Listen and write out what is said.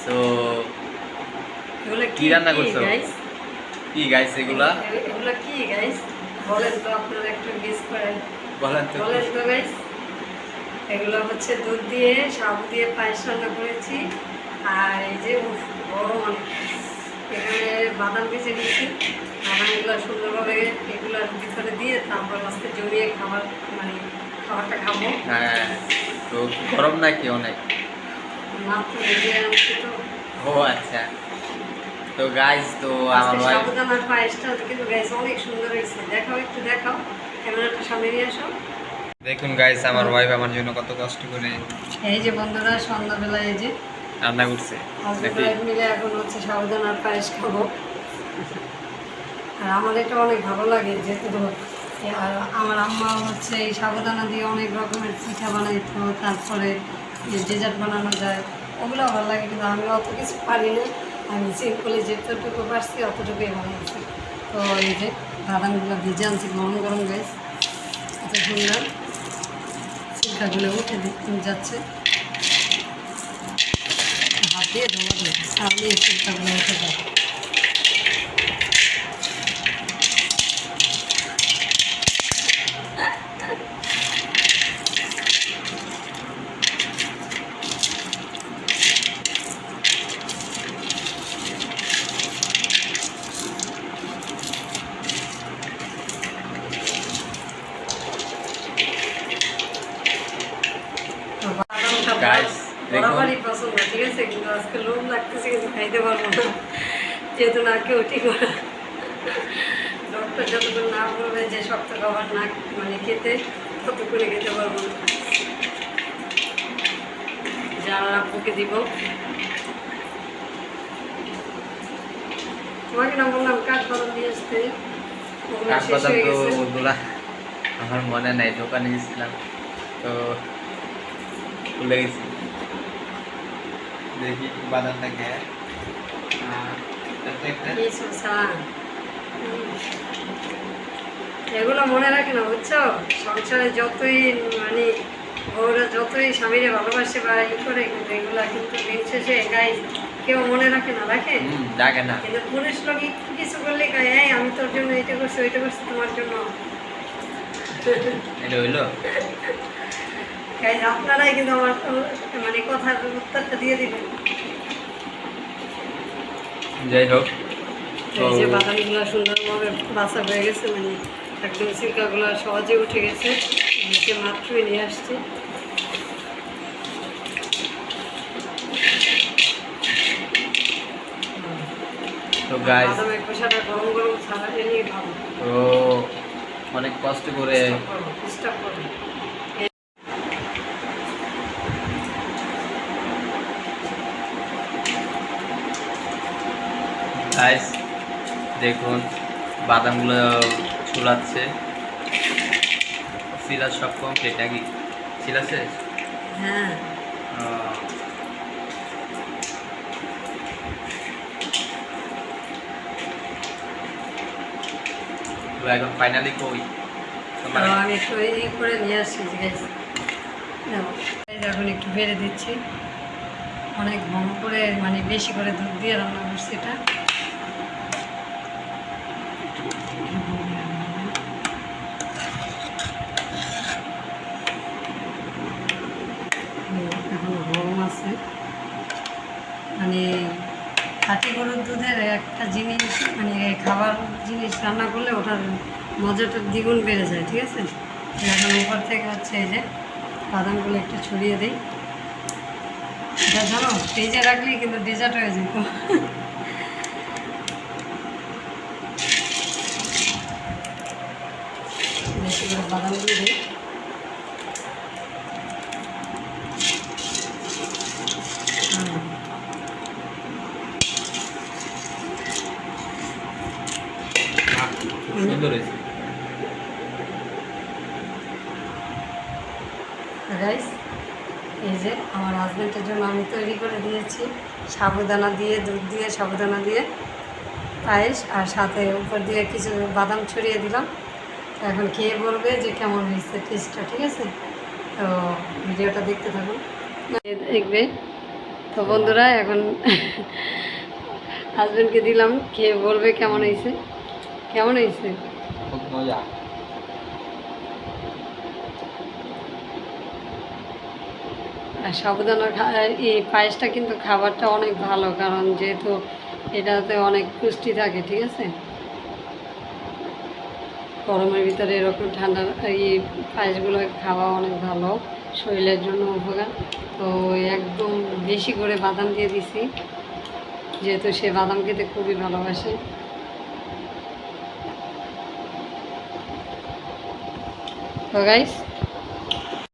তো কি রান্না করছো কি গাইস এগুলা কি গাইস বলেন তো আপনারা একটু গেস করেন বলেন তো গাইস এগুলো হচ্ছে দুধ দিয়ে সাবু দিয়ে পায়েস রান্না করেছি আর এই যে বড় অনেক এখানে বাদাম ভেজে নিয়েছি বাদামগুলো সুন্দরভাবে এগুলোর ভিতরে দিয়ে তারপর আজকে জমিয়ে খাবারটা খাবো। হ্যাঁ তো গরম নাকি অনেক মাত্র ভেজে আনছি তো। ও আচ্ছা তো গাইস তো আমার সাবুদানার পায়েসটা কিন্তু গাইস অনেক সুন্দর হয়েছে। একটু দেখাও ক্যামেরাটা সামনে নিয়ে আসো। দেখুন গাইস আমার ওয়াইফ আমার জন্য কত কষ্ট করে এই যে বন্ধুরা সন্ধ্যাবেলা এই যে রান্না করছে মিলে এখন হচ্ছে সাবুদানার পায়েস খাবো। আর আমার এটা অনেক ভালো লাগে যেহেতু আর আমার আম্মা হচ্ছে এই সাবুদানা দিয়ে অনেক রকমের পিঠা বানাইতো, তারপরে ডেজার্ট বানানো যায়, ওগুলো ভালো লাগে। কিন্তু আমি অত কিছু পারি না, আমি সিম্পলি যেতটুকু পারছি অতটুকুই বানাইছি। তো এই যে বাদামগুলো ভিজে আনছি গরম গরম গাইস, এত সুন্দর চিন্তাগুলো উঠে যাচ্ছে হাত দিয়ে ধোয়া দিচ্ছে, সামনে চিন্তাগুলো উঠে যাবে। বরাবরই পছন্দ, ঠিক আছে, কিন্তু আজকে লোভ লাগতেছে কিন্তু খাইতে পারবো না, যেহেতু না কেউ ঠিক ডক্টর যতক্ষণ না বলবে যে শক্ত খাবার না খেতে, ততক্ষণে খেতে পারবো না। যারা আপুকে দিব, তোমাকে না বললাম কাঠ বাদাম দিয়ে আসতে, আমার মনে নাই, দোকানে গেছিলাম তো ভুলে গেছি। দেখি বাদামটাকে এগুলো মনে রাখে না, বুঝছো, সংসারে যতই বউরা যতই স্বামীরে ভালোবাসে বা করে, কিন্তু এগুলা কিন্তু দিন শেষে গায়ে কেউ মনে রাখে না, কিন্তু পুরুষ লোক একটু কিছু করলে গায়ে আমি তোর জন্য এটা করছি ওইটা করছি তোমার জন্য, এটা হইলো আপনারাই কিন্তু আমার কথার উত্তরটা দিয়ে দিবেন। যাই হোক, এই যে বাদামগুলো সুন্দরভাবে বাসা হয়ে গেছে, একদম সিল্কাগুলো সহজে উঠে গেছে, নিচে মাত্রই নিয়ে আসছি। তো গাইস বাদামের খোসাটা গরম গরম ছাড়া নিয়ে খাবো, তো অনেক কষ্ট করে চেষ্টা করবো। গাইস দেখুন বাদামগুলো ছুলাচ্ছে, সিরাজ সব কমপ্লিট নাকি ছিলাছে? হ্যাঁ এখন ফাইনালি কই আমি একটু করে নিয়ে আসছি, এখন একটু বেড়ে দিচ্ছি, অনেক ঘন করে বেশি করে দুধ দিয়ে রান্না করছি। এটা এখন গরম আছে, খাঁটি গরুর দুধের একটা জিনিস খাবার জিনিস রান্না করলে ওটার মজাটা দ্বিগুণ বেড়ে যায়, ঠিক আছে। এখন উপর থেকে হচ্ছে এই যে বাদামগুলো একটু ছড়িয়ে দিই, এটা জানো ফ্রিজে রাখলেই কিন্তু ডেজার্ট হয়ে যেত। বেশি করে বাদামগুলো দিই, গাইস এই যে আমার হাজব্যান্ডের জন্য আমি তৈরি করে দিয়েছি সাবুদানা দিয়ে, দুধ দিয়ে সাবুদানা দিয়ে পায়েস, আর সাথে উপর দিয়ে কিছু বাদাম ছড়িয়ে দিলাম। এখন খেয়ে বলবে যে কেমন হয়েছে টেস্টটা, ঠিক আছে। তো ভিডিওটা দেখতে থাকুন, দেখবে তো বন্ধুরা এখন হাজবেন্ডকে দিলাম, খেয়ে বলবে কেমন হয়েছে। কেমন হয়েছে? খুব মজা। আর সাবুদানার এই পায়েসটা কিন্তু খাবারটা অনেক ভালো, কারণ যেহেতু এটাতে অনেক পুষ্টি থাকে, ঠিক আছে। গরমের ভিতরে এরকম ঠান্ডা এই পায়েসগুলো খাওয়া অনেক ভালো, শরীরের জন্য উপকার। তো একদম বেশি করে বাদাম দিয়ে দিছি, যেহেতু সে বাদাম খেতে খুবই ভালোবাসে। তো গাইস